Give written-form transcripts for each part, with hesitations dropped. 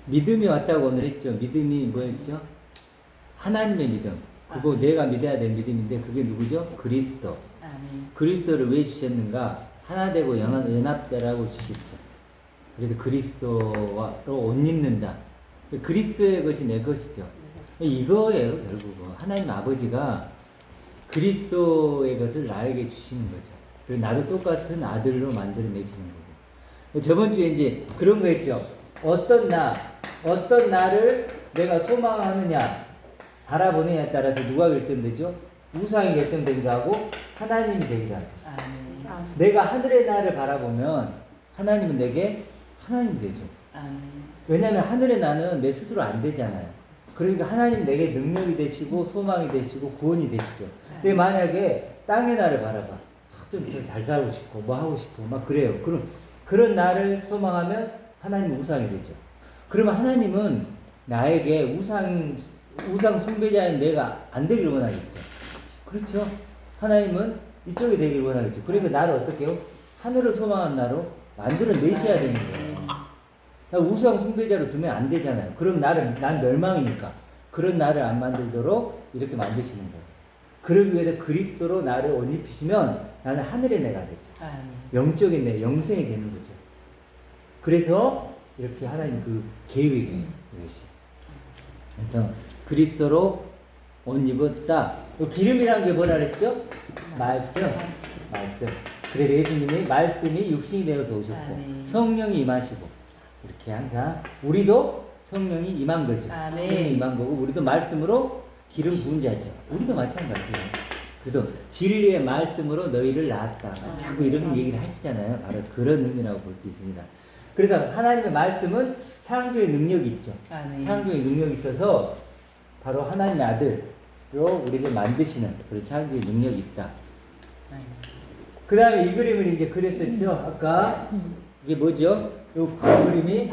믿음이 왔다고 오늘 했죠. 믿음이 뭐였죠? 하나님의 믿음. 그거 내가 믿어야 될 믿음인데 그게 누구죠? 그리스도. 아멘. 그리스도를 왜 주셨는가? 하나 되고 연합되라고 주셨죠. 그래서 그리스도로 옷 입는다. 그리스도의 것이 내 것이죠. 이거예요, 결국은. 하나님 아버지가 그리스도의 것을 나에게 주시는 거죠. 그리고 나도 똑같은 아들로 만들어내시는 거고. 저번 주에 이제 그런 거 했죠. 어떤 나를 내가 소망하느냐, 바라보느냐에 따라서 누가 결정되죠? 우상이 결정되기도 하고, 하나님이 되기도 하죠. 아멘. 내가 하늘의 나를 바라보면, 하나님은 내게 하나님이 되죠. 아멘. 왜냐하면 하늘의 나는 내 스스로 안 되잖아요. 그러니까 하나님 내게 능력이 되시고 소망이 되시고 구원이 되시죠. 근데 만약에 땅의 나를 바라봐. 좀 더 잘 살고 싶고 뭐 하고 싶고 막 그래요. 그런 나를 소망하면 하나님 우상이 되죠. 그러면 하나님은 나에게 우상 숭배자인 내가 안 되길 원하겠죠. 그렇죠. 하나님은 이쪽이 되길 원하겠죠. 그러니까 나를 어떻게 해요? 하늘을 소망한 나로 만들어 내셔야 되는 거예요. 우상 숭배자로 두면 안 되잖아요. 그럼 난 멸망이니까. 그런 나를 안 만들도록 이렇게 만드시는 거예요. 그러기 위해서 그리스도로 나를 옷 입히시면 나는 하늘의 내가 되죠. 아멘. 영적인 내, 영생이 되는 거죠. 그래서 이렇게 하나님 그 계획이에요. 이것이. 그래서 그리스도로 옷 입었다. 기름이라는 게 뭐라 그랬죠? 말씀. 그래서 예수님이 말씀이 육신이 되어서 오셨고 아멘. 성령이 임하시고 이렇게 항상 우리도 성령이 임한 거죠. 아멘. 성령이 임한 거고 우리도 말씀으로 기름 부은 자죠. 우리도 마찬가지예요. 그래도 진리의 말씀으로 너희를 낳았다. 자꾸 이런 얘기를 하시잖아요. 바로 그런 의미라고 볼 수 있습니다. 그래서 하나님의 말씀은 창조의 능력이 있죠. 아멘. 창조의 능력이 있어서 바로 하나님의 아들로 우리를 만드시는 그런 창조의 능력이 있다. 그 다음에 이 그림을 이제 그렸었죠. 아까 이게 뭐죠? 이 그림이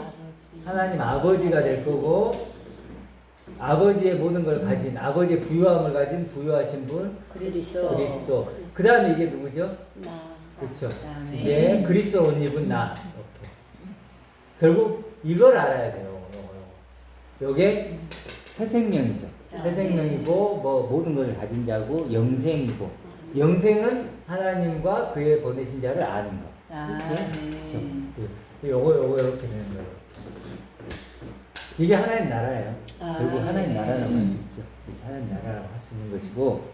하나님 아버지가 될 거고 아버지의 모든 걸 가진 아버지의 부유함을 가진 부유하신 분 그리스도. 그 다음에 이게 누구죠? 나. 그렇죠. 아멘. 이게 그리스도 옷 입은 나. 이렇게. 결국 이걸 알아야 돼요. 요게 새 생명이죠. 새 생명이고 뭐 모든 것을 가진 자고 영생이고 영생은 하나님과 그의 보내신 자를 아는 거. 그렇죠. 요거 이렇게 되는 거예요. 이게 하나님 나라예요. 결국 하나님 나라라고 할 수 있죠. 하나님 나라라고 할 수 있는 것이고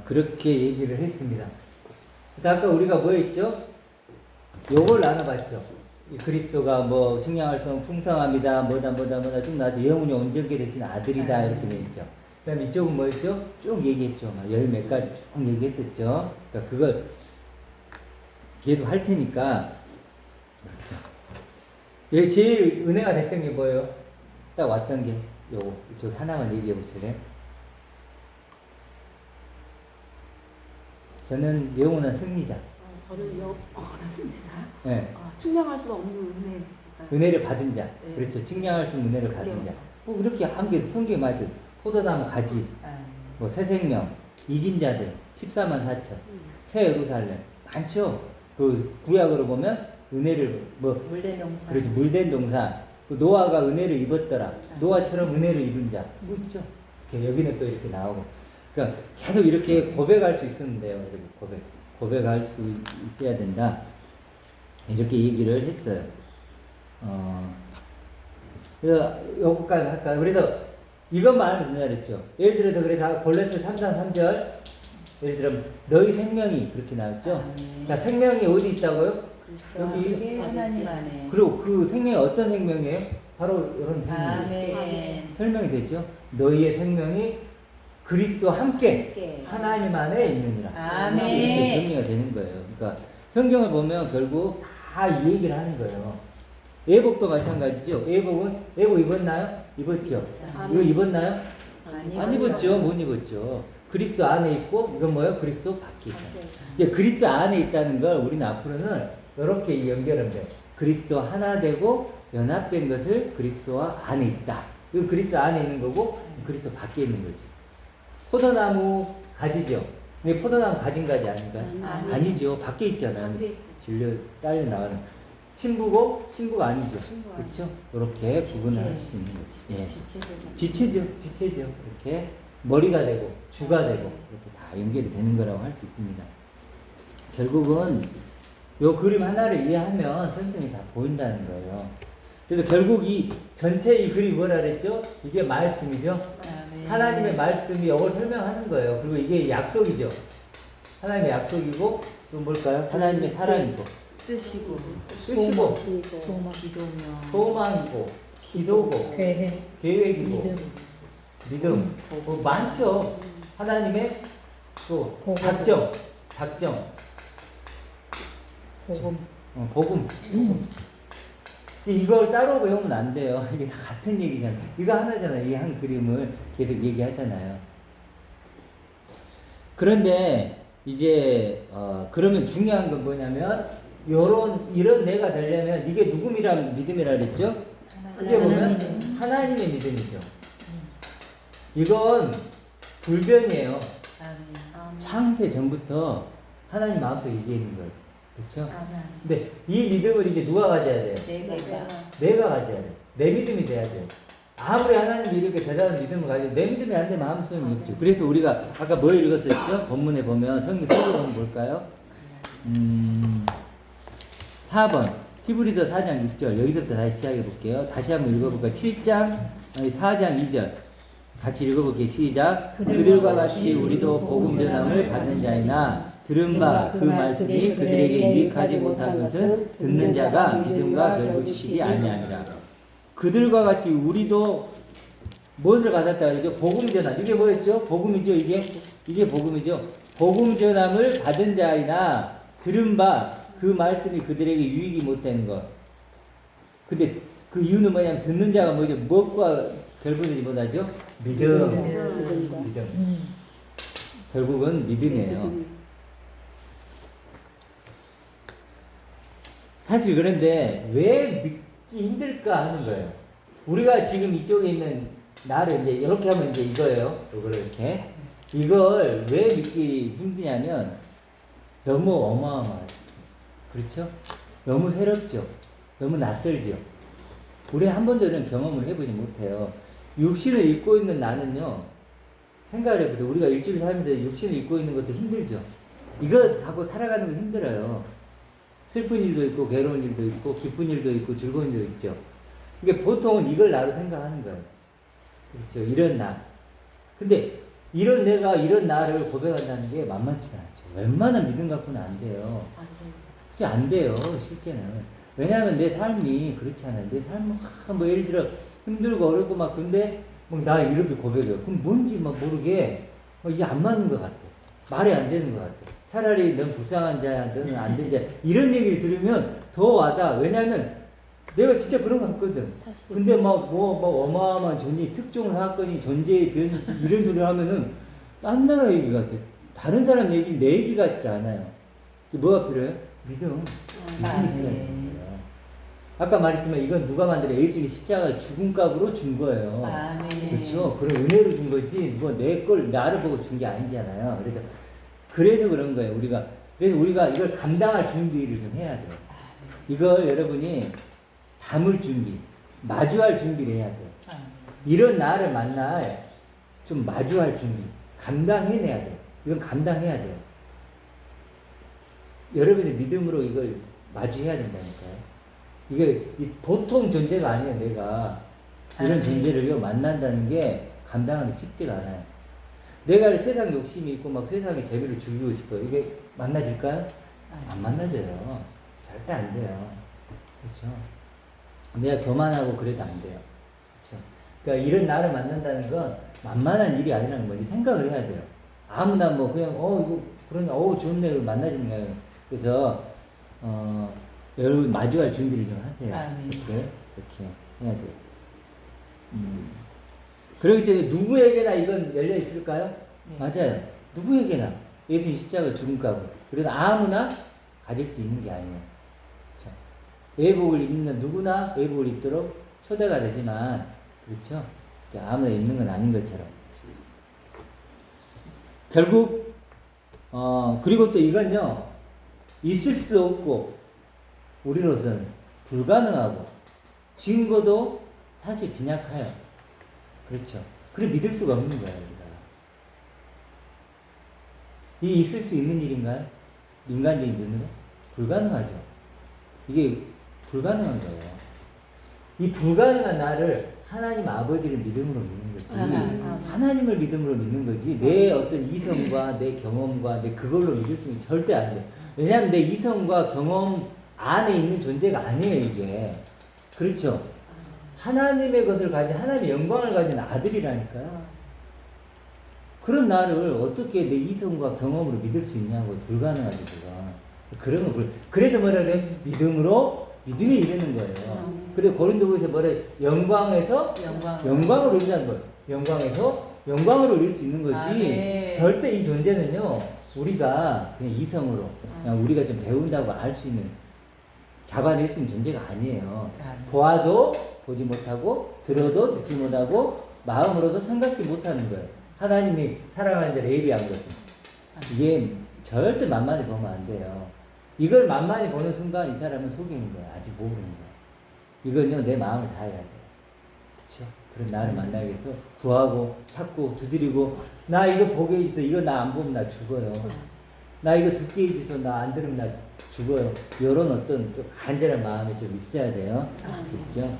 그렇게 얘기를 했습니다. 아까 우리가 뭐 했죠? 요걸 나눠봤죠. 이 그리스도가 뭐 측량활동 풍성합니다. 뭐다 쭉 나도 영원히 온전케 되신 아들이다 이렇게 돼 있죠. 그 다음에 이쪽은 뭐였죠? 쭉 얘기했죠. 열 몇 가지 쭉 얘기했었죠. 그러니까 그걸 계속 할 테니까 얘 제일 은혜가 됐던 게 뭐예요? 딱 왔던 게 요거 저 하나만 얘기해 보실래요? 저는 영원한 승리자. 저는 승리자. 네. 측량할 수 없는 은혜. 은혜를 받은 자. 네. 그렇죠. 측량할 수 없는 은혜를 받은 네. 자. 뭐 그렇게 한 게 성경에 맞죠. 포도나무 가지, 뭐 새 생명, 이긴 자들, 14만 4천, 새 예루살렘 많죠. 그 구약으로 보면 은혜를 뭐 물된 동산. 그렇지 물된 동산. 그 노아가 은혜를 입었더라. 노아처럼 은혜를 입은 자. 뭐 있죠. 여기는 또 이렇게 나오고. 그러니까 계속 이렇게 고백할 수 있었는데요. 이렇게 고백할 수 있어야 된다. 이렇게 얘기를 했어요. 그래서 요거까지 할까요? 그래서 이것만 알면 된다 그랬죠. 예를 들어서 그래서 골로새 3장 3절 예를 들면 너희 생명이 그렇게 나왔죠. 자 생명이 어디 있다고요? 여기 하나님 안에. 그리고 그 생명이 어떤 생명이에요? 바로 이런 생명이에요. 아멘. 설명이 되죠. 너희의 생명이 그리스도와 함께 하나님 안에 있느니라. 아멘. 이렇게 정리가 되는 거예요. 그러니까 성경을 보면 결국 다 이 얘기를 하는 거예요. 예복도 마찬가지죠. 예복 입었나요? 입었죠. 이거 입었나요? 안 입었죠. 못 입었죠. 그리스도 안에 있고 이건 뭐예요? 그리스도 밖에 있다. 그리스도 안에 있다는 걸 우리는 앞으로는 이렇게 연결하면 돼요. 그리스도 하나 되고 연합된 것을 그리스도와 안에 있다. 이건 그리스도 안에 있는 거고 그리스도 밖에 있는 거죠. 포도나무 가지죠. 근데 포도나무 가진 가지 아닌가요? 아니죠. 밖에 있잖아요. 진료 딸려 나가는. 신부고 신부가 아니죠. 신부 그렇죠? 이렇게 구분을 할 수 있는 거죠. 예. 지체죠. 지체죠. 이렇게 머리가 되고 주가 되고 이렇게 다 연결이 되는 거라고 할 수 있습니다. 결국은 요 그림 하나를 이해하면 선생이 다 보인다는 거예요. 그래서 결국 이 전체 이 그림이 뭐라 그랬죠? 이게 말씀이죠. 하나님의 말씀이 이걸 설명하는 거예요. 그리고 이게 약속이죠. 하나님의 약속이고 또 뭘까요? 하나님의 사랑이고 뜻이고 뜻이고 소망, 기도며 소망이고 기도고 계획, 계획이고 믿음 뭐 많죠. 하나님의 또 복음. 작정 복음. 복음. 이걸 따로 배우면 안 돼요. 이게 다 같은 얘기잖아요. 이거 하나잖아요. 이 한 그림을 계속 얘기하잖아요. 그런데 이제 그러면 중요한 건 뭐냐면 이런 내가 되려면 이게 누구미란 믿음이라 그랬죠? 크게 보면 하나님의 믿음이죠. 이건 불변이에요. 창세 전부터 하나님 마음속에 이게 있는 거예요. 그렇죠? 근데 이 믿음을 이제 누가 가져야 돼요? 내가 가져야 돼. 내 믿음이 돼야죠. 아무리 하나님이 이렇게 대단한 믿음을 가지고 내 믿음이 안 되면 아무 소용이 없죠. 그래서 우리가 아까 뭐 읽었었죠? 본문에 보면 성경 설교는 뭘까요? 4번 히브리서 4장 6절 여기서부터 다시 시작해 볼게요. 다시 한번 읽어볼까요? 4장 2절 같이 읽어볼게요. 시작. 그들과 같이 우리도 복음 전함을 받은 자이나 들은 바 그 말씀이 그들에게 유익하지 못한 것은 듣는 자가 믿음과 결부시키지 아니하니라. 그들과 같이 우리도 무엇을 받았다 그러죠? 복음 전함. 이게 뭐였죠? 복음이죠. 이게 복음이죠. 복음 전함을 받은 자이나 들은 바 그 말씀이 그들에게 유익이 못되는 것. 근데 그 이유는 뭐냐면 듣는 자가 뭐죠? 무엇과 결부되지 못하죠? 믿음. 결국은 믿음이에요. 사실 그런데 왜 믿기 힘들까 하는 거예요. 우리가 지금 이쪽에 있는 나를 이제 이렇게 하면 이제 이거예요. 이걸 이렇게. 이걸 왜 믿기 힘드냐면 너무 어마어마하죠. 그렇죠? 너무 새롭죠. 너무 낯설죠. 우리 한 번도 이런 경험을 해보지 못해요. 육신을 입고 있는 나는요. 생각을 해보세요. 우리가 일주일 살면서 육신을 입고 있는 것도 힘들죠. 이거 갖고 살아가는 거 힘들어요. 슬픈 일도 있고 괴로운 일도 있고 기쁜 일도 있고 즐거운 일도 있죠. 그러니까 보통은 이걸 나로 생각하는 거예요. 그렇죠. 이런 나. 근데 이런 내가 이런 나를 고백한다는 게 만만치 않죠. 웬만한 믿음 갖고는 안 돼요. 진짜 안 돼요. 실제는. 왜냐하면 내 삶이 그렇잖아요. 내 삶은 뭐 예를 들어 힘들고 어렵고 막 근데 막 나 이렇게 고백해요. 그럼 뭔지 막 모르게 이게 안 맞는 것 같아. 말이 안 되는 것 같아. 차라리 넌 불쌍한 자야, 너는 안 된 자야. 이런 얘기를 들으면 더 와닿아. 왜냐하면 내가 진짜 그런 거 같거든. 근데 막 어마어마한 존재, 특종 사건이 존재의 변, 이런 소리를 하면은 딴 나라 얘기 같아. 다른 사람 얘기, 내 얘기 같지 않아요. 뭐가 필요해요? 믿음. 믿음이 있어야 돼요. 아까 말했지만 이건 누가 만들어? 예수님이 십자가 죽음값으로 준 거예요. 그렇죠? 그런 은혜로 준 거지. 뭐 내 걸 나를 보고 준 게 아니잖아요. 그래서 그런 거예요. 그래서 우리가 이걸 감당할 준비를 좀 해야 돼요. 이걸 여러분이 담을 준비, 마주할 준비를 해야 돼요. 이런 나를 만날 좀 마주할 준비, 감당해내야 돼요. 이건 감당해야 돼요. 여러분의 믿음으로 이걸 마주해야 된다니까요. 이게 보통 존재가 아니에요. 내가 이런 존재를 만난다는 게 감당하기 쉽지가 않아요. 내가 세상 욕심이 있고 막 세상에 재미를 즐기고 싶어요. 이게 만나질까요? 안 만나져요. 절대 안 돼요. 그렇죠? 내가 교만하고 그래도 안 돼요. 그렇죠? 그러니까 이런 나를 만난다는 건 만만한 일이 아니라는 건 먼저 생각을 해야 돼요. 아무나 뭐 그냥 이거 그러냐 좋네 만나지는 거예요. 그래서 여러분 마주할 준비를 좀 하세요. 이렇게 해야 돼요. 그렇기 때문에 누구에게나 이건 열려 있을까요? 네. 맞아요. 누구에게나 예수님 십자가 죽음값을. 그래도 아무나 가질 수 있는 게 아니에요. 그렇죠? 의복을 입는 누구나 의복을 입도록 초대가 되지만 그렇죠? 아무나 입는 건 아닌 것처럼. 결국 그리고 또 이건요 있을 수 없고 우리로서는 불가능하고 증거도 사실 빈약해요. 그렇죠. 그래 믿을 수가 없는 거예요. 우리가. 이게 있을 수 있는 일인가요? 인간적인 눈으로? 불가능하죠. 이게 불가능한 거예요. 이 불가능한 나를 하나님 아버지를 믿음으로 믿는 거지. 하나님을 믿음으로 믿는 거지. 내 어떤 이성과 내 경험과 내 그걸로 믿을 줄은 절대 안 돼. 왜냐하면 내 이성과 경험 안에 있는 존재가 아니에요, 이게. 그렇죠. 하나님의 것을 가진, 하나님의 영광을 가진 아들이라니까요. 그런 나를 어떻게 내 이성과 경험으로 믿을 수 있냐고. 불가능하지, 그가. 그런 거, 그래서 뭐라 그래? 믿음이 이르는 거예요. 그리고 고린도후서 뭐래? 영광에서 영광으로 이르는 거예요. 영광에서 영광으로 이룰 수 있는 거지. 절대 이 존재는요, 우리가 그냥 이성으로, 그냥 우리가 좀 배운다고 알 수 있는, 잡아낼 수 있는 존재가 아니에요. 보아도 보지 못하고, 들어도 듣지 못하고, 마음으로도 생각지 못하는 거예요. 하나님이 사랑하는 자를 예비한 거죠. 이게 절대 만만히 보면 안 돼요. 이걸 만만히 보는 순간 이 사람은 속인 거야. 아직 모르는 거야. 이건요, 내 마음을 다해야 돼요. 그렇죠? 그런 나를 만나기 위해서 구하고 찾고 두드리고, 나 이거 보게 해줘서 이거 나 안 보면 나 죽어요. 나 이거 듣게 해줘서 나 안 들으면 나 죽어요. 이런 어떤 좀 간절한 마음이 좀 있어야 돼요. 그렇죠?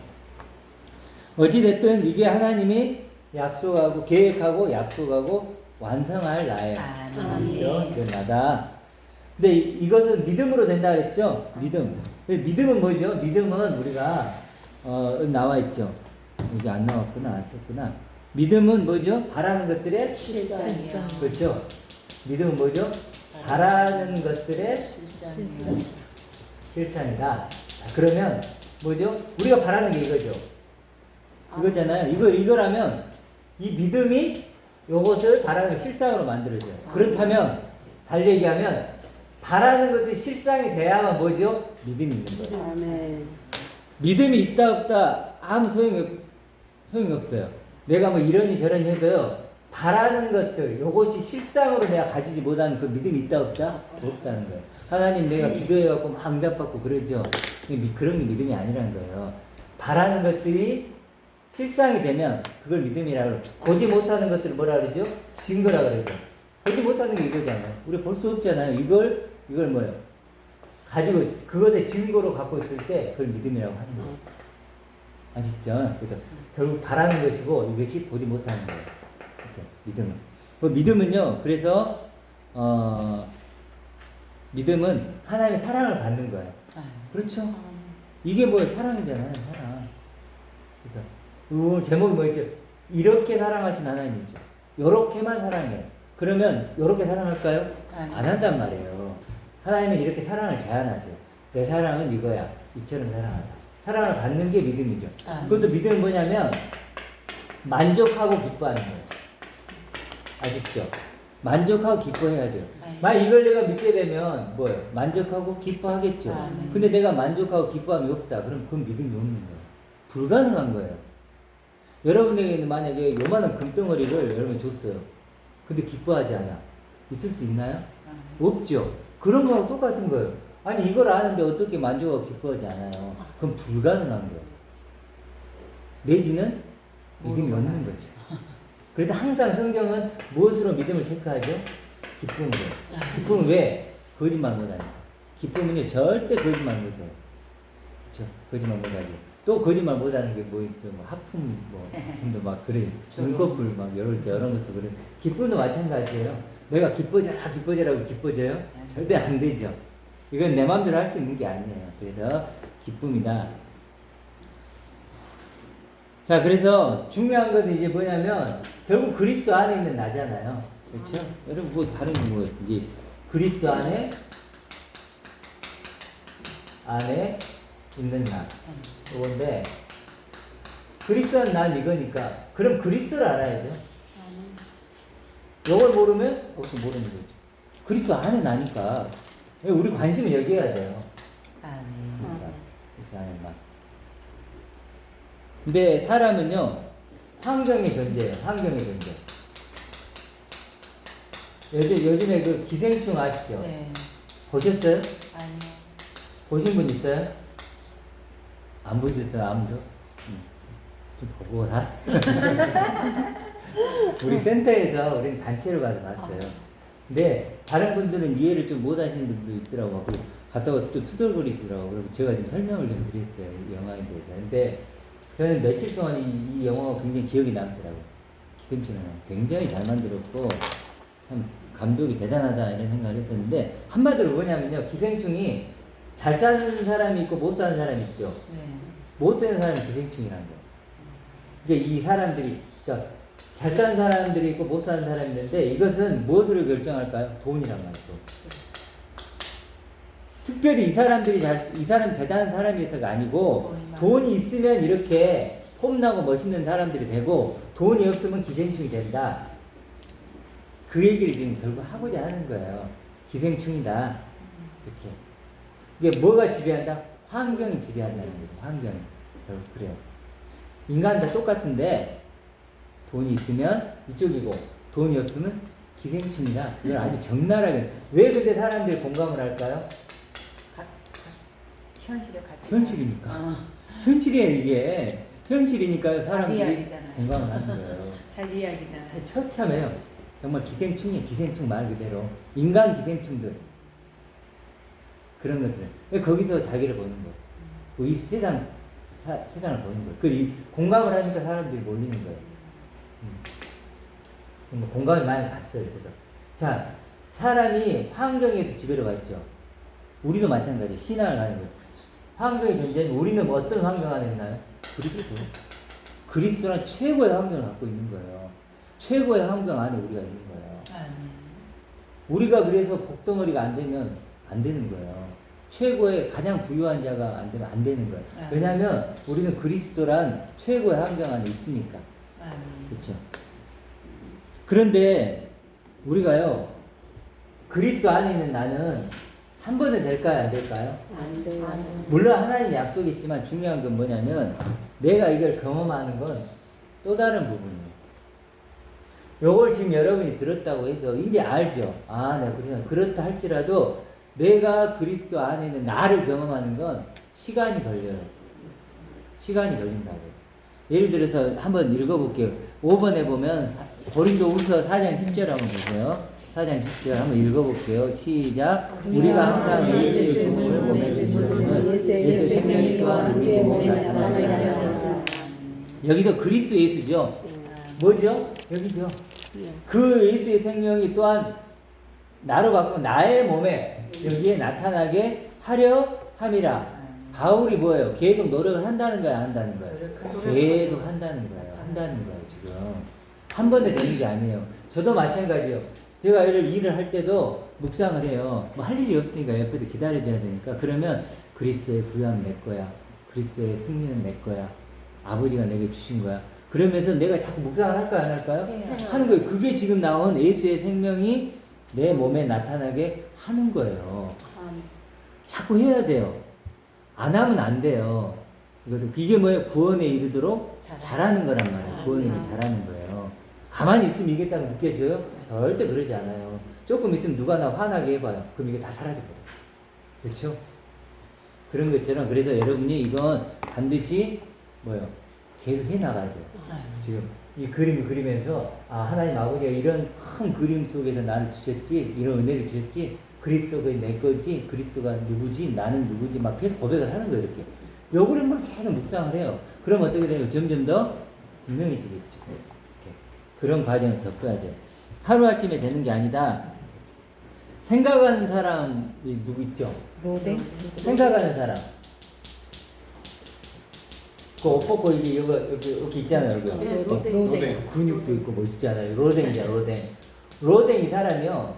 어찌됐든 이게 하나님이 약속하고 계획하고 약속하고 완성할 나예요. 그렇죠? 이건 나다. 근데 이것은 믿음으로 된다 그랬죠? 믿음. 믿음은 뭐죠? 믿음은 우리가 나와 있죠. 여기 안 나왔구나, 안 썼구나. 믿음은 뭐죠? 바라는 것들의 실상. 그렇죠? 믿음은 뭐죠? 바라는 것들의 실상이다. 자, 그러면 뭐죠? 우리가 바라는 게 이거죠. 이거잖아요. 이거라면 이 믿음이 요것을 바라는 실상으로 만들어져요. 그렇다면 달리 얘기하면 바라는 것이 실상이 돼야만 뭐죠? 믿음이 있는 거예요. 믿음이 있다 없다 아무 소용이 없어요. 내가 뭐 이러니 저러니 해도요, 바라는 것들, 요것이 실상으로 내가 가지지 못하는 그 믿음이 있다 없다? 없다는 거예요. 하나님 내가 기도해갖고 막 응답받고 그러죠. 그런 게 믿음이 아니라는 거예요. 바라는 것들이 실상이 되면 그걸 믿음이라고 그러죠. 보지 못하는 것들을 뭐라 그러죠? 증거라 그러죠. 보지 못하는 게 이거잖아요. 우리 볼 수 없잖아요. 이걸 뭐예요? 가지고 그것의 증거로 갖고 있을 때 그걸 믿음이라고 하는 거예요. 아시죠? 그래서 결국 바라는 것이고 이것이 보지 못하는 거예요. 그렇죠? 믿음은. 그 믿음은요. 그래서 믿음은 하나님의 사랑을 받는 거예요. 그렇죠? 이게 뭐예요? 사랑이잖아요. 사랑. 그래서 오늘 제목이 뭐였죠? 이렇게 사랑하신 하나님이죠. 요렇게만 사랑해요. 그러면 요렇게 사랑할까요? 안 한단 말이에요. 하나님은 이렇게 사랑을 제한하세요. 내 사랑은 이거야. 이처럼 사랑하자. 사랑을 받는 게 믿음이죠. 그것도 믿음은 뭐냐면 만족하고 기뻐하는 거예요. 아시죠? 만족하고 기뻐해야 돼요. 만약 이걸 내가 믿게 되면 뭐예요? 만족하고 기뻐하겠죠. 근데 내가 만족하고 기뻐함이 없다. 그럼 그건 믿음이 없는 거예요. 불가능한 거예요. 여러분에게 만약에 요만한 금덩어리를 여러분 줬어요. 근데 기뻐하지 않아. 있을 수 있나요? 없죠. 그런 거하고 똑같은 거예요. 아니 이걸 아는데 어떻게 만족하고 기뻐하지 않아요? 그건 불가능한 거예요. 내지는 믿음이 없는 거죠. 그래도 항상 성경은 무엇으로 믿음을 체크하죠? 기쁨으로. 기쁨은 왜? 거짓말 못하니까. 기쁨은요 절대 거짓말 못해요. 그렇죠? 거짓말 못하죠. 또 거짓말 못하는 게 뭐 있죠? 뭐 하품 근데 막 그래. 눈꺼풀 막 열을 때 이런 것도 그래. 기쁨도 마찬가지예요. 내가 기뻐져라고 기뻐져요? 절대 안 되죠. 이건 내 마음대로 할 수 있는 게 아니에요. 그래서 기쁨이다. 자, 그래서 중요한 것은 이제 뭐냐면 결국 그리스도 안에 있는 나잖아요. 그렇죠? 여러분 뭐 다른 게 뭐였어? 이제 그리스도 안에 있는 나. 이건데 그리스도 안 난 이거니까 그럼 그리스도를 알아야죠. 이걸 모르면 그것도 모르는 거죠. 그리스도 안에 나니까 우리 관심을 여기해야 돼요. 그리스도 안에 나. 근데 사람은요 환경의 존재예요. 환경의 존재. 요즘에 그 기생충 아시죠? 네. 보셨어요? 아니요. 보신 분 있어요? 안 보셨던 아무도? 좀 보고 났어. 우리 센터에서 우리는 단체로 가서 봤어요. 근데 다른 분들은 이해를 좀 못하시는 분도 있더라고요. 그리고 갔다가 또 투덜거리시더라고요. 그리고 제가 좀 설명을 좀 드렸어요. 이 영화에 대해서. 근데 저는 며칠 동안 이 영화가 굉장히 기억이 남더라고요. 기생충은 굉장히 잘 만들었고 참 감독이 대단하다 이런 생각을 했었는데 한마디로 뭐냐면요. 기생충이 잘 사는 사람이 있고 못 사는 사람이 있죠. 네. 못 사는 사람이 기생충이라는 거예요. 그러니까 이 사람들이 그러니까 잘 사는 사람들이 있고 못 사는 사람이 있는데 이것은 무엇으로 결정할까요? 돈이란 말이죠. 특별히 이 사람이 대단한 사람이어서가 아니고 돈이 있으면 이렇게 폼나고 멋있는 사람들이 되고 돈이 없으면 기생충이 된다. 그 얘기를 지금 결국 하고자 하는 거예요. 기생충이다. 이렇게. 이게 뭐가 지배한다? 환경이 지배한다는 거죠. 환경이. 결국 그래요. 인간은 다 똑같은데 돈이 있으면 이쪽이고 돈이 없으면 기생충이다. 이걸 아주 적나라하게. 왜 근데 사람들이 공감을 할까요? 현실에 같이. 현실이니까. 현실이에요 이게. 현실이니까요 사람들이 이야기잖아요. 공감을 하는 거예요. 자기 이야기잖아요. 처참해요. 정말 기생충이에요. 기생충 말 그대로. 인간 기생충들. 그런 것들. 거기서 자기를 보는 거예요. 이 세상을 보는 거예요. 그 공감을 하니까 사람들이 몰리는 거예요. 정말 공감이 많이 갔어요. 저도. 자, 사람이 환경에서 지배를 받죠. 우리도 마찬가지예요. 신앙을 가는 거예요. 환경이 존재하는 우리는 뭐 어떤 환경 안에 있나요? 그리스도. 그리스도는 최고의 환경을 갖고 있는 거예요. 최고의 환경 안에 우리가 있는 거예요. 우리가 그래서 복덩어리가 안 되면 안 되는 거예요. 최고의 가장 부유한 자가 안 되면 안 되는 거예요. 왜냐하면 우리는 그리스도란 최고의 환경 안에 있으니까. 그렇죠. 그런데 우리가요 그리스도 안에 있는 나는 한 번은 될까요, 안 될까요? 안 돼요. 물론 하나님 약속이 있지만 중요한 건 뭐냐면 내가 이걸 경험하는 건 또 다른 부분이에요. 요걸 지금 여러분이 들었다고 해서 이제 알죠. 아, 네, 그래서 그렇다 할지라도 내가 그리스도 안에 있는 나를 경험하는 건 시간이 걸려요. 시간이 걸린다고요. 예를 들어서 한번 읽어볼게요. 5번에 보면 고린도후서 4장 10절 한번 보세요. 4장 10절 한번 읽어볼게요. 시작. 우리가 항상 예수의 죽음을 몸에 짊어지는 예수의 생명이 또한 우리의 몸에 나타나게 하려 합니다. 여기도 그리스도 예수죠. 뭐죠? 여기죠. 그 예수의 생명이 또한 나로 바꾸면 나의 몸에 여기에 나타나게 하려 함이라. 바울이 뭐예요? 계속 노력을 한다는 거야, 안 한다는 거예요? 계속 한다는 거예요. 한다는 거예요, 지금. 한 번에 되는 게 아니에요. 저도 마찬가지예요. 제가 일을 할 때도 묵상을 해요. 뭐 할 일이 없으니까 옆에서 기다려줘야 되니까. 그러면 그리스도의 부요함 내 거야. 그리스도의 승리는 내 거야. 아버지가 내게 주신 거야. 그러면서 내가 자꾸 묵상을 할까요, 안 할까요? 하는 거예요. 그게 지금 나온 예수의 생명이 내 몸에 나타나게 하는 거예요. 자꾸 해야 돼요. 안 하면 안 돼요. 이게 뭐예요? 구원에 이르도록 잘하는 거란 말이에요. 구원에 잘하는 거예요. 가만히 있으면 이게 딱 느껴져요? 절대 그러지 않아요. 조금 있으면 누가 나 화나게 해봐요. 그럼 이게 다 사라져버려요. 그렇죠? 그런 것처럼 그래서 여러분이 이건 반드시 뭐예요? 계속 해나가야 돼요. 지금 이 그림을 그리면서 아 하나님 아버지가 이런 큰 그림 속에서 나를 주셨지, 이런 은혜를 주셨지, 그리스도가 내 거지, 그리스도가 누구지, 나는 누구지 막 계속 고백을 하는 거예요. 이렇게 요거를 막 계속 묵상을 해요. 그럼 어떻게 되냐면 점점 더 분명해지겠죠. 이렇게. 그런 과정을 겪어야 돼요. 하루아침에 되는 게 아니다. 생각하는 사람이 누구 있죠? 로댕? 생각하는 사람. 그 옷 벗고 이게 여기 있잖아요. 여기. 네, 로댕. 근육도 있고 멋있잖아요. 로댕이잖아, 로댕. 로댕 이 사람이요.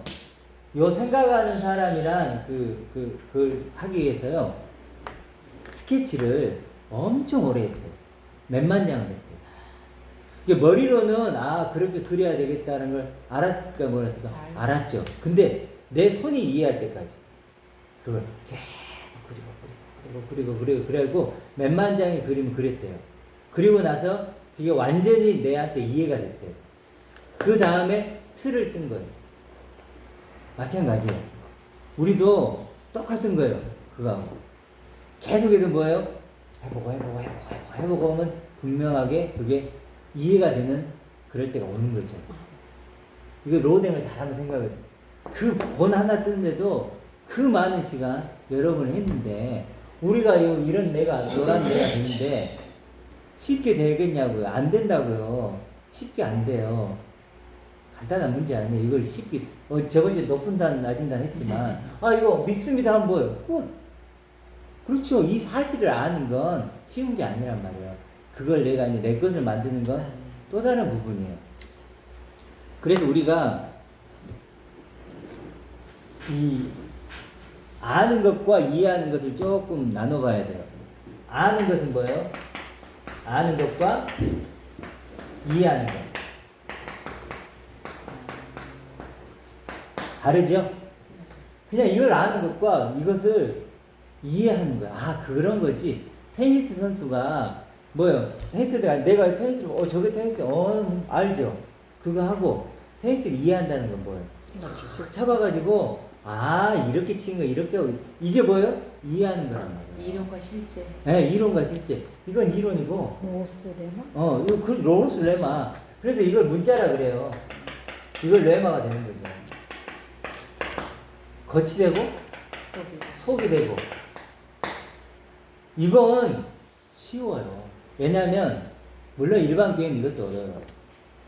요 생각하는 사람이랑 그걸 하기 위해서요. 스케치를 엄청 오래 했대요. 몇만 장을 했대요. 이게 머리로는 아 그렇게 그려야 되겠다는 걸 알았을까 몰랐을까? 알았죠. 근데 내 손이 이해할 때까지 그걸 계속 그리고 그래고 몇만 장의 그림을 그렸대요. 그리고 나서 그게 완전히 내한테 이해가 됐대요. 그 다음에 틀을 뜬 거예요. 마찬가지예요. 우리도 똑같은 거예요. 그거하고 계속해서 뭐예요? 해보고 하면 분명하게 그게 이해가 되는 그럴 때가 오는 거죠. 이거 로댕을 잘하면 생각해. 그 본 하나 뜨는데도 그 많은 시간 여러분이 했는데 우리가 이런 내가 노란 내가 있는데 쉽게 되겠냐고요? 안 된다고요. 쉽게 안 돼요. 간단한 문제 아니에요. 이걸 쉽게 저번 주에 높은 단 낮은 단 했지만 이거 믿습니다 하면 뭐예요? 그렇죠. 이 사실을 아는 건 쉬운 게 아니란 말이에요. 그걸 내가 이제 내 것을 만드는 건 또 다른 부분이에요. 그래서 우리가 이 아는 것과 이해하는 것을 조금 나눠봐야 돼요. 아는 것은 뭐예요? 아는 것과 이해하는 것. 다르죠? 그냥 이걸 아는 것과 이것을 이해하는 거야. 그런 거지. 테니스 선수가 뭐요? 테니스가 내가 테니스를 저게 테니스 알죠? 그거 하고 테니스를 이해한다는 건 뭐예요? 직접 잡아가지고 이렇게 치는 거 이렇게 하고 이게 뭐예요? 이해하는 거란 말이에요. 이론과 실제. 네, 이론과 실제. 이건 이론이고. 로스레마? 이거 그 로스 레마. 그래서 이걸 문자라 그래요. 이걸 레마가 되는 거죠. 겉이 되고 속이 되고. 이건 쉬워요. 왜냐면 물론 일반 교회는 이것도 어려워요.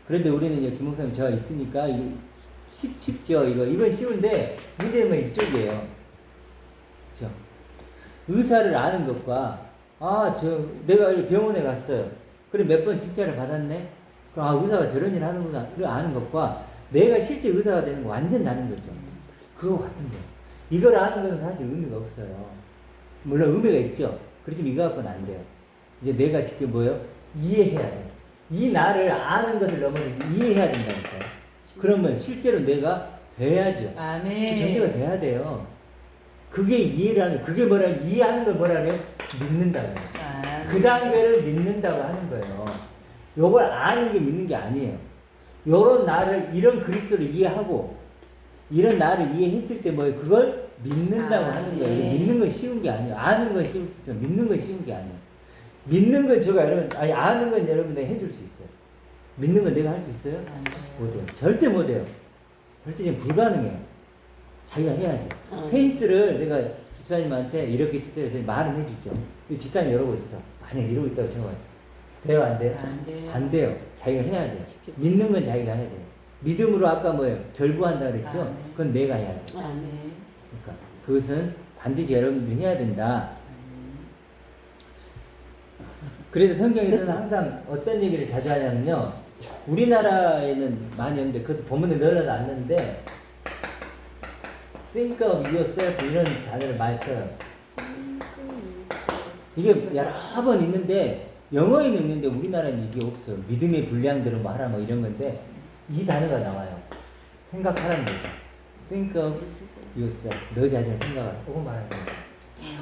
그런데 우리는 이제 김 목사님 제가 있으니까 쉽죠. 이건 쉬운데 문제는 이쪽이에요. 그렇죠? 의사를 아는 것과 내가 병원에 갔어요. 그래 몇 번 진찰을 받았네. 그럼 의사가 저런 일 하는구나. 이걸 아는 것과 내가 실제 의사가 되는 거 완전 다른 거죠. 그거 같은데 이걸 아는 것은 사실 의미가 없어요. 물론 의미가 있죠. 그렇지만 이거 갖고는 안 돼요. 이제 내가 직접 이해해야 돼요. 이 나를 아는 것을 넘어서 이해해야 된다니까요. 그러면 실제로 내가 돼야죠. 아멘. 존재가 돼야 돼요. 그게 이해라는, 그게 뭐라, 이해하는 걸 뭐라 그래요? 믿는다고 해요. 그 단계를 믿는다고 하는 거예요. 요걸 아는 게 믿는 게 아니에요. 요런 나를, 이런 그리스도를 이해하고, 이런 나를 이해했을 때 그걸 믿는다고 하는 거예요. 네. 믿는 건 쉬운 게 아니에요. 아는 건 쉬울 수 있지만 믿는 건 쉬운 게 아니에요. 믿는 건 아는 건 여러분들 해줄 수 있어요. 믿는 건 내가 할 수 있어요? 못해요. 절대 못해요. 절대 지금 불가능해요. 자기가 해야죠. 테니스를 내가 집사님한테 이렇게 치세요. 저희 말은 해주죠. 근데 집사님 이러고 있어. 만약 이러고 있다고 제가 돼요? 안 돼요? 안 돼요. 안 돼요. 자기가 해야 돼요. 믿는 건 자기가 해야 돼요. 믿음으로 아까 결부한다 그랬죠? 그건 내가 해야 돼요. 그러니까 그것은 반드시 여러분들이 해야 된다. 그래서 성경에서는 항상 어떤 얘기를 자주 하냐면요. 우리나라에는 많이 없는데 그것도 본문에 넣어놨는데 think of yourself 이런 단어를 많이 써요. 이게 여러 번 있는데 영어에는 있는데 우리나라는 이게 없어요. 믿음의 분량들은 하라 이런 건데 이 단어가 나와요. 생각하라는 거죠. think of yourself. 너 자신을 생각하라. 그거 말하는 거예요.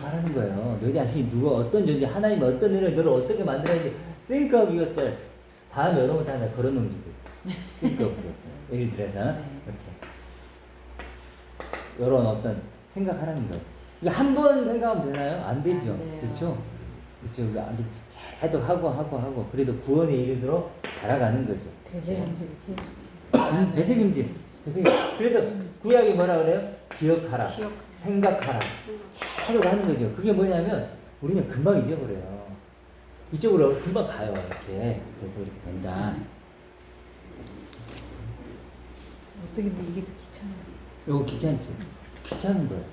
말하는 거예요. 너 자신이 어떤 존재, 하나님이 어떤 은혜를 너를 어떻게 만들었는지 think of yourself. 다음에 여러분 다 걸어놓은 적이 있어요. think of yourself. 예를 들어서 이렇게 이런 어떤 생각하라는 거예요. 이거 한 번 생각하면 되나요? 안 되죠. 그렇죠? 그렇죠. 계속 하고 그래도 구원에 이르도록 자라가는 거죠. 되새김질을 계속. 되새김질. 그래서 구약이 뭐라 그래요? 기억하라. 생각하라. 계속 하는 거죠. 그게 뭐냐면 우리는 금방 잊어버려요. 이쪽으로 금방 가요. 이렇게. 그래서 이렇게 된다. 어떻게 보면 이게 더 귀찮아요. 이거 귀찮지? 귀찮은 거예요.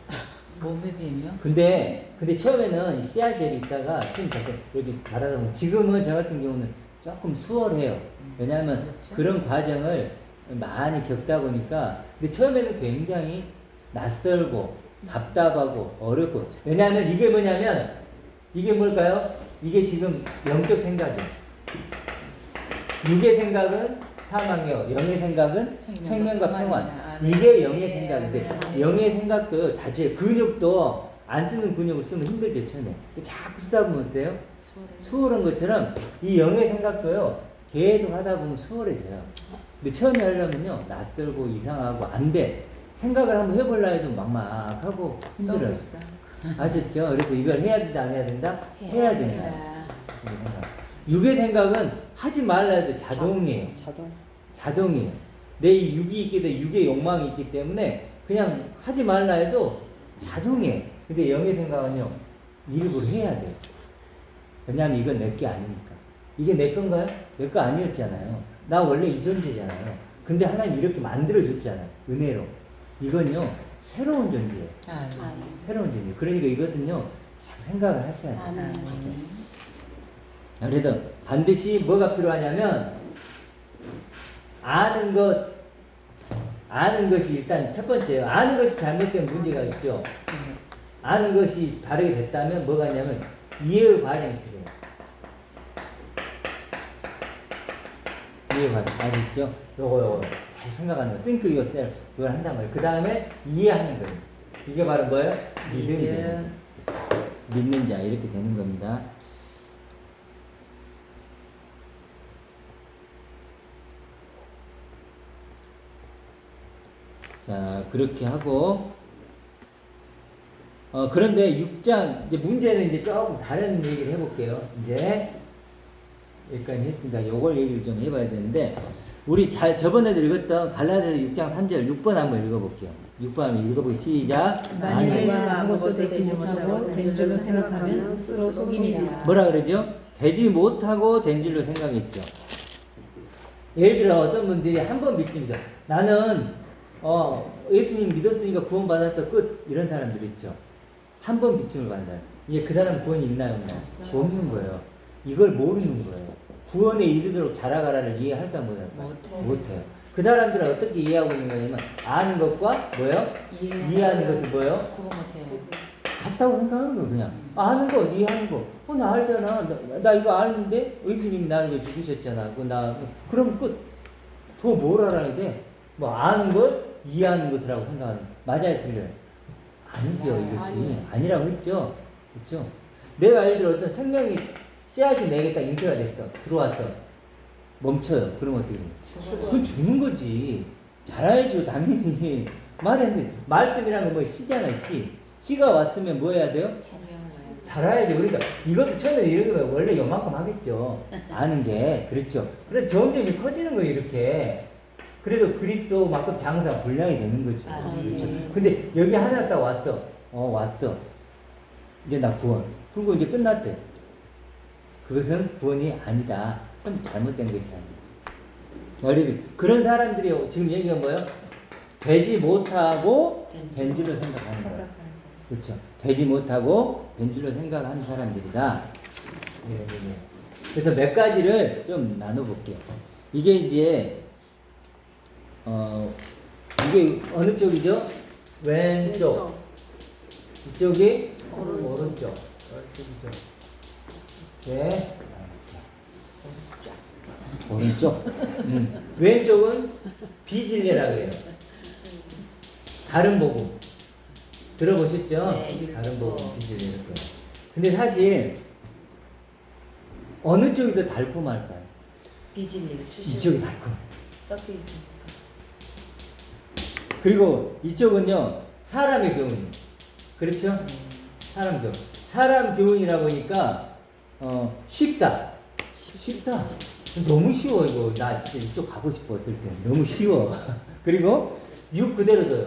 몸의 뱀이요? 근데 처음에는 씨앗이 있다가 좀 자꾸 여기 달아서 지금은 저 같은 경우는 조금 수월해요. 왜냐하면 어렵죠? 그런 과정을 많이 겪다 보니까 근데 처음에는 굉장히 낯설고 답답하고 어렵고 왜냐하면 이게 뭐냐면 이게 뭘까요? 이게 지금 영적 생각이에요. 육의 생각은 사망이요. 영의 생각은 생명과 평안. 이게 영의 생각인데 영의 생각도요. 자주 해요. 근육도 안 쓰는 근육을 쓰면 힘들죠. 처음에. 자꾸 쓰다 보면 어때요? 수월한 것처럼 이 영의 생각도요. 계속 하다 보면 수월해져요. 근데 처음에 하려면요. 낯설고 이상하고 안 돼. 생각을 한번 해보려 해도 막막하고 힘들어요. 아셨죠? 그래서 이걸 해야 된다, 안 해야 된다? 해야 된다. 육의 생각은 하지 말라 해도 자동이에요. 자동이에요. 내 이 육이 있기 때문에 육의 욕망이 있기 때문에 그냥 하지 말라 해도 자동이에요. 근데 영의 생각은요, 일부러 해야 돼요. 왜냐하면 이건 내 게 아니니까. 이게 내 건가요? 내 거 아니었잖아요. 나 원래 이 존재잖아요. 근데 하나님 이렇게 만들어줬잖아요. 은혜로. 이건요, 새로운 존재예요. 새로운 존재. 그러니까 이거든요, 계속 생각을 하셔야 돼요. 그래도 반드시 뭐가 필요하냐면, 아는 것이 일단 첫 번째예요. 아는 것이 잘못된 문제가 있죠. 아는 것이 다르게 됐다면 뭐가 있냐면, 이해의 과정이 필요해요. 이해 과정. 아시죠? 요거 계속 생각하는 거. Think yourself. 이걸 한단 말이에요. 그 다음에 이해하는 거예요. 이게 바로 뭐예요? 믿음이 되는 거예요. 믿는 자. 이렇게 되는 겁니다. 자, 그렇게 하고, 그런데 6장, 이제 문제는 이제 조금 다른 얘기를 해볼게요. 이제, 여기까지 했으니까 요걸 얘기를 좀 해봐야 되는데, 우리 저번에도 읽었던 갈라디아서 6장 3절 6번 한번 읽어볼게요. 6번 한번 읽어보기 시작. 만일 누가 아무것도 되지 못하고 된 줄로 생각하면 스스로 속임이라. 뭐라 그러죠? 되지 못하고 된 줄로 생각했죠. 예를 들어 어떤 분들이 한 번 믿습니다. 나는 예수님 믿었으니까 구원받았어 끝 이런 사람들 있죠. 한 번 믿음을 받는 사람. 이게 그 사람 구원이 있나요? 없나요? 없는 거예요. 이걸 모르는 거예요. 구원에 이르도록 자라가라를 이해할까 못할까? 못해요. 그 사람들은 어떻게 이해하고 있는 거냐면 아는 것과 뭐요? 이해하는 것은 뭐요? 구분 못해요. 같다고 생각하는 거예요. 그냥 아는 거 이해하는 거. 나 알잖아. 나 이거 아는데 예수님이 나를 왜 죽으셨잖아. 그럼 끝. 더 뭘 알아야 돼? 뭐 아는 걸 이해하는 것이라고 생각하는. 맞아요, 틀려요? 아니죠, 이것이. 아니라고 했죠. 그렇죠? 내가 예를 들어 어떤 생명이 씨앗이 내게 딱 잉태가 됐어. 들어왔어. 멈춰요. 그러면 어떻게 돼? 그건 죽는 거지. 자라야죠, 당연히. 말했는데, 말씀이란 건 뭐 씨잖아, 씨. 씨가 왔으면 뭐 해야 돼요? 자라야죠. 그러니까 이것도 처음에 이러면 원래 요만큼 하겠죠. 아는 게. 그렇죠. 그래 점점 커지는 거예요, 이렇게. 그래도 그리스도만큼 장사 분량이 되는 거죠. 그렇죠. 근데 여기 하나 딱 왔어. 왔어. 이제 나 구원. 그리고 이제 끝났대. 그것은 구원이 아니다. 참 잘못된 것이다. 그런 사람들이 지금 얘기가 뭐예요? 되지 못하고 된 줄로 생각하는 거예요. 그렇죠. 되지 못하고 된 줄로 생각하는 사람들이다. 그래서 몇 가지를 좀 나눠볼게요. 이게 이제 이게 어느 쪽이죠? 왼쪽. 이쪽이 오른쪽. 네. 오른쪽. 왼쪽은 비진리라고 해요. 다른 복음. 들어보셨죠? 네, 다른 복음 비진리 이럴 거예요. 근데 사실 어느 쪽이 더 달콤할까요? 비진리. 이쪽이 달콤. 섞여 있으니까. 그리고 이쪽은요 사람의 교훈. 그렇죠? 사람 교훈. 사람 교훈이라 보니까 쉽다. 쉽다. 너무 쉬워 이거. 나 진짜 이쪽 가고 싶어 어떨 때. 너무 쉬워. 그리고 육 그대로 둬요.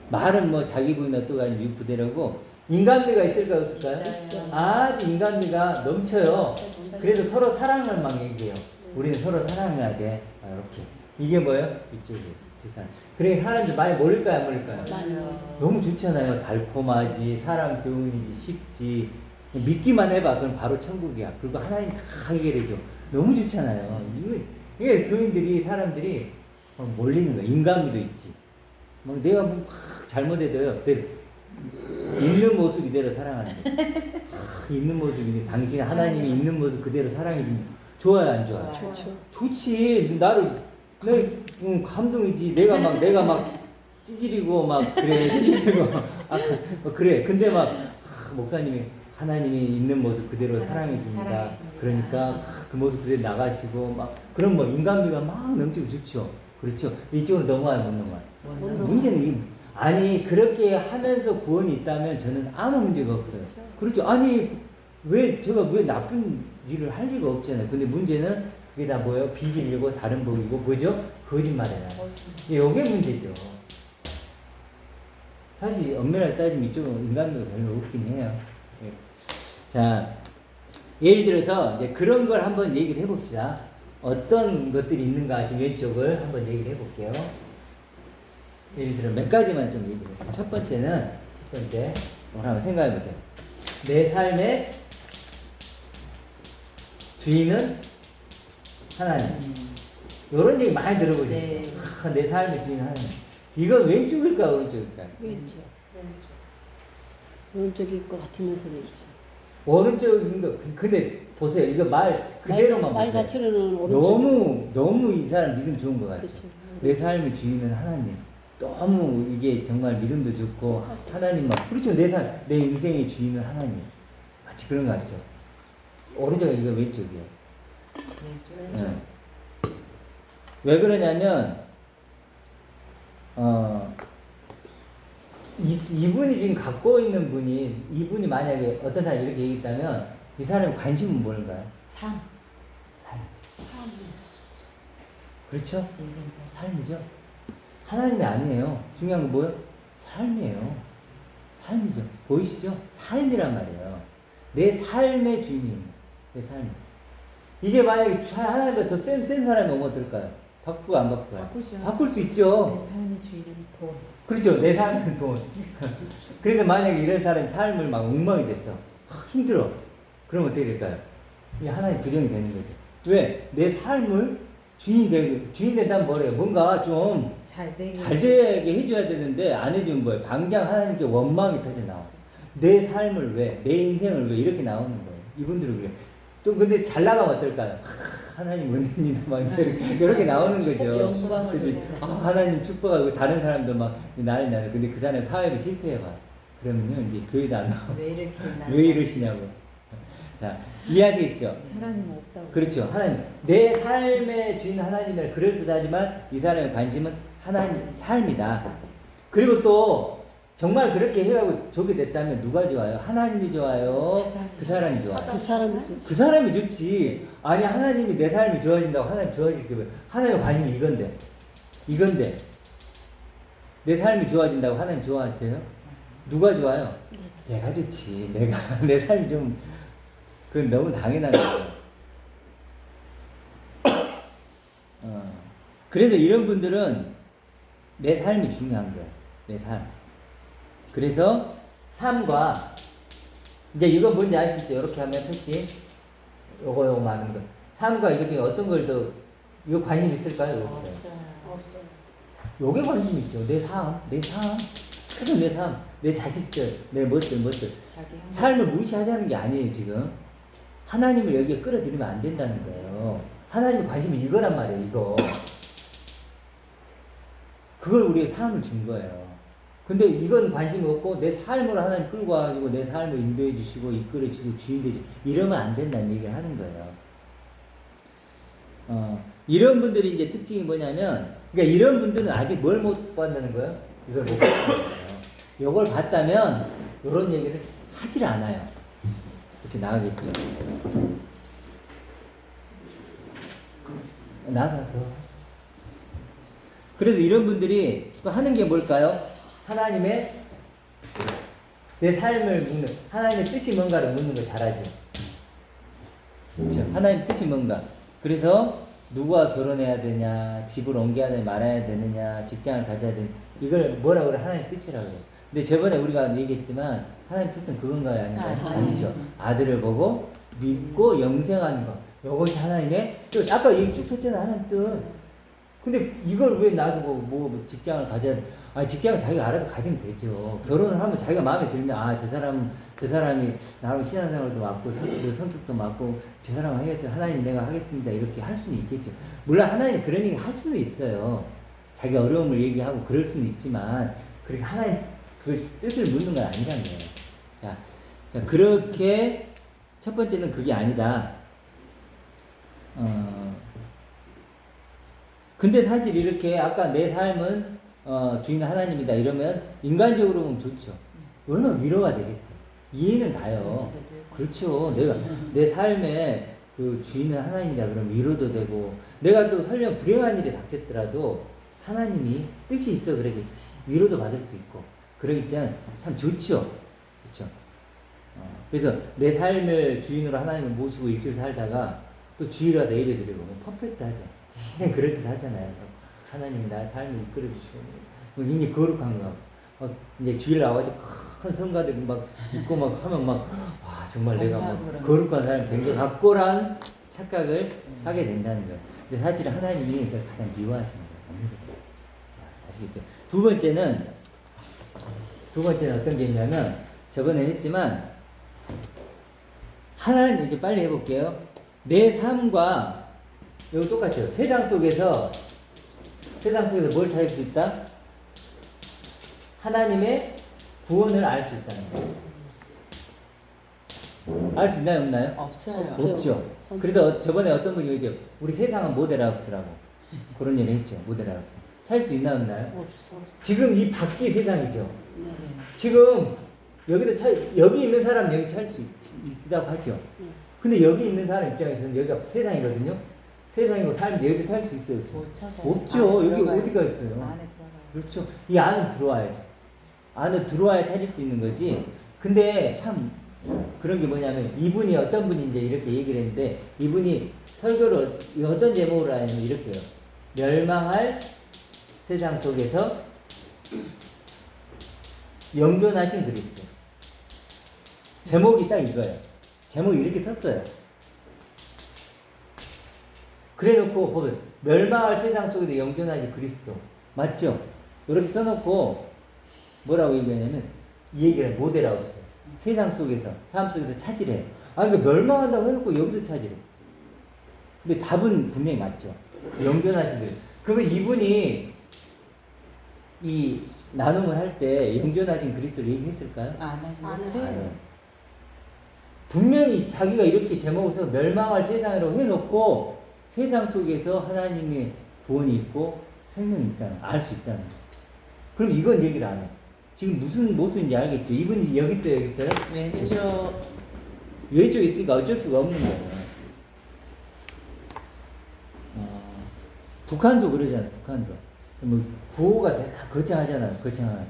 말은 뭐 자기 부인은 또 아니고 육 그대로고 인간미가 있을까요 없을까요? 있어요. 아주 인간미가 넘쳐요. 그래서 서로 사랑을 막 얘기해요. 우리는 서로 사랑해야 돼. 이렇게. 이게 뭐예요? 이쪽이에요. 뒷사람. 그래 사람들 많이 모를까요 안 모를까요? 맞아요. 너무 좋잖아요. 달콤하지, 사람 교훈이지, 쉽지. 믿기만 해봐. 그럼 바로 천국이야. 그리고 하나님 다 해결해줘. 너무 좋잖아요. 이게 교인들이, 사람들이 몰리는 거야. 인간미도 있지. 막 내가 뭐 잘못해도요. 그래도 있는 모습 이대로 사랑하는 거야. 있는 모습 이대로. 당신 하나님이 있는 모습 그대로 사랑해주면 좋아요, 안 좋아요? 좋지. 내 감동이지. 내가 막 찌질이고 막 그래. 찌질이고 그래. 근데 막 목사님이 하나님이 있는 모습 그대로 사랑해 줍니다. 그러니까 그 모습 그대로 나가시고 막 그런 뭐 인간미가 막 넘치고 좋죠. 그렇죠. 이쪽으로 넘어와요, 못 넘어와요. 문제는 아니 그렇게 하면서 구원이 있다면 저는 아무 문제가 없어요. 그렇죠. 그렇죠. 아니 왜 제가 왜 나쁜 일을 할 리가 없잖아요. 근데 문제는 그게 다 뭐예요? 비밀이고 다른 복이고 뭐죠? 거짓말이에요. 맞습니다. 이게 문제죠. 사실 엄밀하게 따지면 이쪽은 인간도 별로 없긴 해요. 예. 자, 예를 들어서 이제 그런 걸 한번 얘기를 해봅시다. 어떤 것들이 있는가 지금 왼쪽을 한번 얘기를 해볼게요. 예를 들어 몇 가지만 좀 얘기를 해볼게요. 첫 번째는 오늘 한번 생각해보세요. 내 삶의 주인은 하나님. 이런 얘기 많이 들어보셨죠? 네. 내 삶의 주인은 하나님. 이건 왼쪽일까 오른쪽일까? 왼쪽. 오른쪽일 것 같으면서 왼쪽. 오른쪽인 거 근데 보세요. 이거 말 그대로만 말 보세요. 자체로는 오른쪽. 너무 이 사람 믿음 좋은 것 같아요. 그렇죠. 내 삶의 주인은 하나님. 너무 이게 정말 믿음도 좋고 하나님만. 그렇죠. 내 인생의 주인은 하나님. 마치 그런 것 같죠. 오른쪽이 이거 왼쪽이에요. 왼쪽. 네. 왜 그러냐면 이분이 지금 갖고 있는 이분이 만약에 어떤 사람이 이렇게 얘기했다면 이 사람의 관심은 뭘까요? 삶. 삶. 삶. 그렇죠? 인생사. 삶이죠. 하나님이 아니에요. 중요한 건 뭐예요? 삶이에요. 삶이죠. 보이시죠? 삶이란 말이에요. 내 삶의 주인이에요. 내 삶. 이게 만약에 하나님보다 더 센 사람이 오면 어떨까요? 바꾸고 안 바꾸고? 바꾸죠. 바꿀 수 있죠. 내 삶의 주인은 돈. 그렇죠. 내 삶은 돈. 그래서 만약에 이런 사람이 삶을 막 엉망이 됐어. 힘들어. 그러면 어떻게 될까요? 이게 하나님 부정이 되는 거죠. 왜? 내 삶을 주인 된다면 뭐래요? 뭔가 좀 잘 되게. 잘 되게 해줘야 되는데 안 해주면 뭐예요? 방장 하나님께 원망이 터져 나와. 내 삶을 왜? 내 인생을 왜? 이렇게 나오는 거예요. 이분들은 그래요. 또 근데 잘 나가면 어떨까요? 하나님 은혜입니다. 막 이렇게 나오는 거죠. 영광을 그치? 누리는. 하나님 축복하고 다른 사람도 막 나는 근데 그 사람 사회를 실패해봐. 그러면요 이제 교회도 안 나오고 왜 이렇게 왜 이러시냐고. 자 이해하시겠죠? 하나님은 없다고. 그렇죠. 하나님 내 삶의 주인 하나님이라 그럴듯하지만 이 사람의 관심은 하나님 삶이다. 그리고 또 정말 그렇게 해가고 좋게 됐다면 누가 좋아요? 하나님이 좋아요? 그 사람이 좋아요? 그 사람이 그 사람이 좋지. 아니 하나님이 내 삶이 좋아진다고 하나님 좋아지게 하나님의 관심이 이건데 내 삶이 좋아진다고 하나님 좋아하세요? 누가 좋아요? 내가 좋지. 내가 내 삶이 좀 그건 너무 당연한 거예요. 그래서 이런 분들은 내 삶이 중요한 거예요. 내 삶. 그래서 삶과 이제 이거 뭔지 아시죠? 이렇게 하면 표시 요거 많은 거. 삶과 이거 중에 어떤 걸 더 이거 관심 있을까요? 없어요. 없어요. 요게 관심 있죠. 내 삶. 그래서 내 삶, 내 자식들, 내 멋들. 자기 행복. 삶을 무시하자는 게 아니에요, 지금. 하나님을 여기에 끌어들이면 안 된다는 거예요. 하나님의 관심이 이거란 말이에요, 이거. 그걸 우리의 삶을 준 거예요. 근데 이건 관심이 없고 내 삶으로 하나님 끌고 와가지고 내 삶을 인도해 주시고 이끌어 주시고 주인 되시고 이러면 안 된다는 얘기를 하는 거예요. 이런 분들이 이제 특징이 뭐냐면, 그러니까 이런 분들은 아직 뭘 못 받는 거예요? 이걸 못 받는 거예요. 이걸 봤다면 이런 얘기를 하질 않아요. 이렇게 나가겠죠. 나가 더. 그래서 이런 분들이 또 하는 게 뭘까요? 하나님의 내 삶을 묻는, 하나님의 뜻이 뭔가를 묻는 걸 잘하죠. 그렇죠. 하나님의 뜻이 뭔가. 그래서 누구와 결혼해야 되냐, 집을 옮겨야 되냐, 말아야 되느냐, 직장을 가져야 되느냐, 이걸 뭐라고 그래? 하나님의 뜻이라고 그래요. 근데 저번에 우리가 얘기했지만 하나님의 뜻은 그건가요? 아닌가요? 아니죠. 아들을 보고 믿고 영생하는 것. 이것이 하나님의 뜻. 아까 얘기 쭉 했잖아, 하나님 뜻. 근데 이걸 왜 놔두고 뭐 직장을 가져야 돼? 아니, 직장은 자기가 알아서 가지면 되죠. 결혼을 하면 자기가 마음에 들면, 저 사람이 나하고 신앙생활도 맞고, 성격도 맞고, 저 사람은 하겠다. 하나님 내가 하겠습니다. 이렇게 할 수는 있겠죠. 물론 하나님 그런 얘기 할 수는 있어요. 자기 어려움을 얘기하고 그럴 수는 있지만, 그렇게 하나님 그 뜻을 묻는 건 아니라는 거예요. 자, 그렇게 첫 번째는 그게 아니다. 근데 사실 이렇게 아까 내 삶은 주인 하나님이다 이러면 인간적으로 보면 좋죠. 얼마나 위로가 되겠어. 이해는 가요. 의지도 되고. 그렇죠. 내가 내 삶에 그 주인은 하나님이다 그러면 위로도 되고, 내가 또 설령 불행한 일이 닥쳤더라도 하나님이 뜻이 있어 그러겠지. 위로도 받을 수 있고. 그러기 때문에 참 좋죠. 그렇죠. 그래서 내 삶을 주인으로 하나님을 모시고 일주일 살다가 또 주일마다 예배 드리고 퍼펙트하죠. 그냥 그럴듯 하잖아요. 하나님이 나의 삶을 이끌어 주시고 굉장히 거룩한 거. 이제 주일 나와서 큰 성가들 막 있고 막 하면 막 와 정말 내가 막 거룩한 사람이 된 것 같고란 착각을 하게 된다는 거예요. 근데 사실 하나님이 그걸 가장 미워하시는 거예요. 자, 아시겠죠? 두 번째는 어떤 게 있냐면 저번에 했지만 하나님 이제 빨리 해볼게요. 내 삶과 이거 똑같죠. 세상 속에서 뭘 찾을 수 있다? 하나님의 구원을 알 수 있다는 거예요. 알 수 있나요, 없나요? 없어요. 없죠. 그래서 저번에 어떤 분이 얘기해요. 우리 세상은 모델하우스라고 그런 얘기 했죠. 모델하우스. 찾을 수 있나요, 없나요? 없어. 지금 이 밖이 세상이죠. 네. 지금 여기 있는 사람 여기 찾을 수 있다고 하죠. 근데 여기 있는 사람 입장에서는 여기가 세상이거든요. 세상이고 삶인데 여기도 살 수 있어요. 못 찾아요. 없죠. 안에 여기 들어가야죠. 어디가 있어요? 안에 들어가요. 그렇죠. 이 안에 들어와야죠. 안에 들어와야 찾을 수 있는 거지. 근데 참 그런 게 뭐냐면 이분이 어떤 분이 이제 이렇게 얘기를 했는데 이분이 설교를 어떤 제목으로 하냐면 이렇게요. 멸망할 세상 속에서 영존하신 그리스도. 제목이 딱 이거예요. 제목이 이렇게 썼어요. 그래 놓고 보면 멸망할 세상 속에서 영존하신 그리스도. 맞죠? 이렇게 써놓고 뭐라고 얘기하냐면 이 얘기를 모델하우스예요. 세상 속에서 삶 속에서 찾으래요. 그러니까 멸망한다고 해놓고 여기도 찾으래. 근데 답은 분명히 맞죠. 영존하신 분. 그러면 이분이 이 나눔을 할 때 영존하신 그리스도를 얘기했을까요? 안 하지 안 못해요. 아니요. 분명히 자기가 이렇게 제목을 써서 멸망할 세상이라고 해놓고 세상 속에서 하나님의 구원이 있고 생명이 있다는 알 수 있다는 거. 그럼 이건 얘기를 안 해. 지금 무슨 모습인지 알겠죠? 이분이 여기 있어요, 여기 있어요? 왼쪽 왼쪽에 있으니까 어쩔 수가 없는 거예요. 북한도 그러잖아요, 북한도. 뭐 구호가 다 거창하잖아요, 거창한.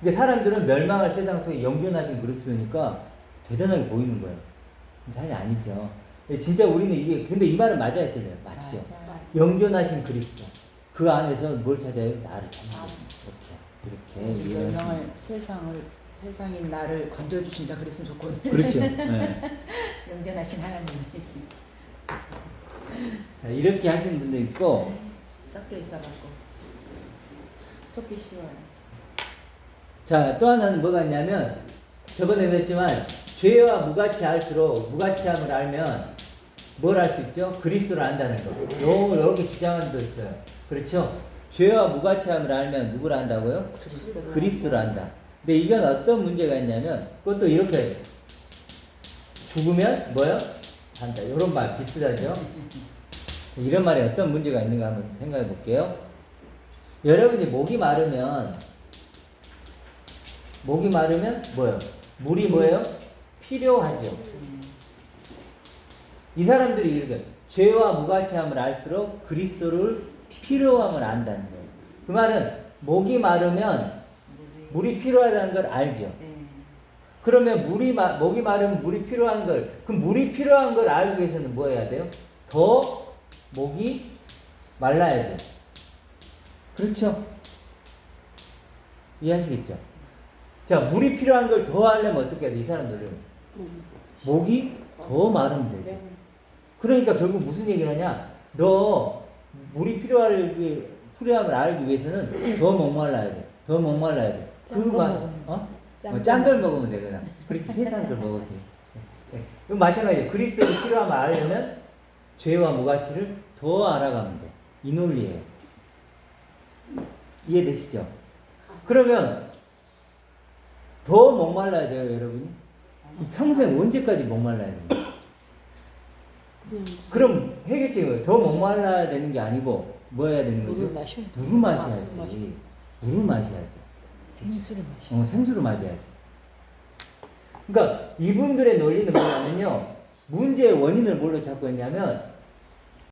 근데 사람들은 멸망할 세상 속에 영존하신 그리스도니까 대단하게 보이는 거예요. 사실 아니죠. 진짜 우리는 이게, 근데 이 말은 맞아야 돼요. 맞죠? 맞아요. 영존하신 그리스도. 그 안에서 뭘 찾아요? 나를 찾아요. 이렇게 이해하시면 멸망할 세상인 나를 건져주신다 그랬으면 좋거든요. 그렇죠. 네. 영전하신 하나님이 자, 이렇게 하시는 분도 있고, 섞여 있어갖고 참 속기 쉬워요. 자, 또 하나는 뭐가 있냐면, 저번에도 했지만, 죄와 무가치함을 알면, 뭘 알 수 있죠? 그리스도를 안다는 거. 여기 주장하는 도 있어요. 그렇죠? 죄와 무가치함을 알면 누구를 안다고요? 그리스도를 안다. 근데 이건 어떤 문제가 있냐면, 그것도 이렇게 해요. 죽으면 뭐요? 산다. 이런 말 비슷하죠? 이런 말에 어떤 문제가 있는가 한번 생각해 볼게요. 여러분이 목이 마르면 뭐예요? 물이 뭐예요? 필요하죠. 이 사람들이 이렇게 죄와 무가치함을 알수록 그리스도를 필요함을 안다는 거예요. 그 말은 목이 마르면 물이 필요하다는 걸 알죠. 네. 그러면 목이 마르면 물이 필요한 걸, 그럼 물이 필요한 걸 알기 위해서는 뭐 해야 돼요? 더 목이 말라야죠. 그렇죠? 이해하시겠죠? 자, 물이 필요한 걸 더 하려면 어떻게 해야 돼? 이 사람들은 목이 더 마르면 되죠. 그러니까 결국 무슨 얘기를 하냐? 너 물이 필요함을 알기 위해서는 더 목말라야 돼. 더 목말라야 돼. 짠 걸 먹으면 되거나. 그렇지, 세상 걸 먹어도 돼. 그럼 마찬가지예요. 그리스도의 필요함을 알려면 죄와 무가치를 더 알아가면 돼. 이 논리예요. 이해되시죠? 그러면 더 목말라야 돼요, 여러분이? 평생 언제까지 목말라야 돼요? 그럼 해결책은 더 목말라야 되는 게 아니고 뭐 해야 되는 거죠? 물을 마셔야 돼. 물을 마셔야지. 물을 마셔야죠. 생수를 마셔. 생수를 마셔야지. 그러니까 이분들의 논리는 뭐냐면요. 문제의 원인을 뭘로 찾고 있냐면